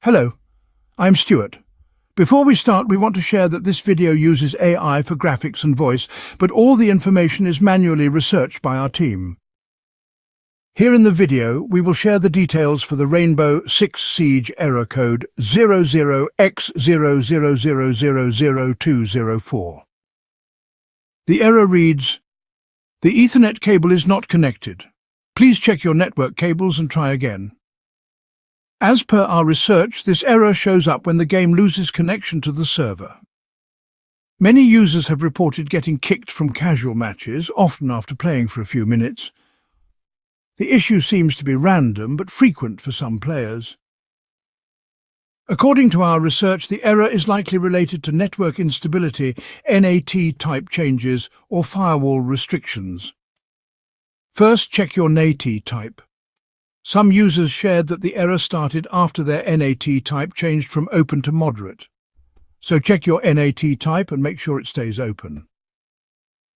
Hello, I'm Stuart. Before we start, we want to share that this video uses AI for graphics and voice, but all the information is manually researched by our team. Here in the video, we will share the details for the Rainbow Six Siege error code 00X00000204. The error reads, "The Ethernet cable is not connected. Please check your network cables and try again." As per our research, this error shows up when the game loses connection to the server. Many users have reported getting kicked from casual matches, often after playing for a few minutes. The issue seems to be random, but frequent for some players. According to our research, the error is likely related to network instability, NAT type changes, or firewall restrictions. First, check your NAT type. Some users shared that the error started after their NAT type changed from open to moderate. So check your NAT type and make sure it stays open.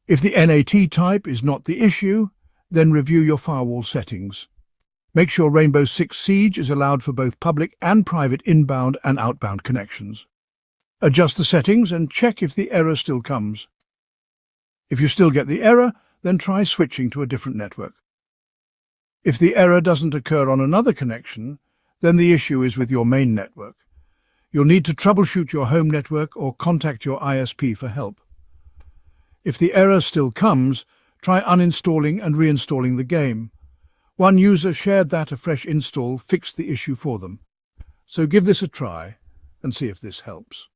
If the NAT type is not the issue, then review your firewall settings. Make sure Rainbow Six Siege is allowed for both public and private inbound and outbound connections. Adjust the settings and check if the error still comes. If you still get the error, then try switching to a different network. If the error doesn't occur on another connection, then the issue is with your main network. You'll need to troubleshoot your home network or contact your ISP for help. If the error still comes, try uninstalling and reinstalling the game. One user shared that a fresh install fixed the issue for them. So give this a try and see if this helps.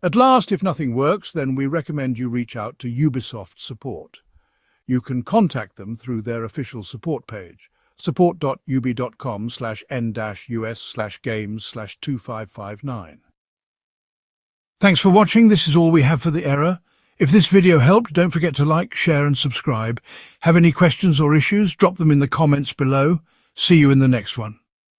At last, if nothing works, then we recommend you reach out to Ubisoft support. You can contact them through their official support page, support.ub.com/n-us/games/2559. Thanks for watching. This is all we have for the error. If this video helped, don't forget to like, share and subscribe. Have any questions or issues? Drop them in the comments below. See you in the next one.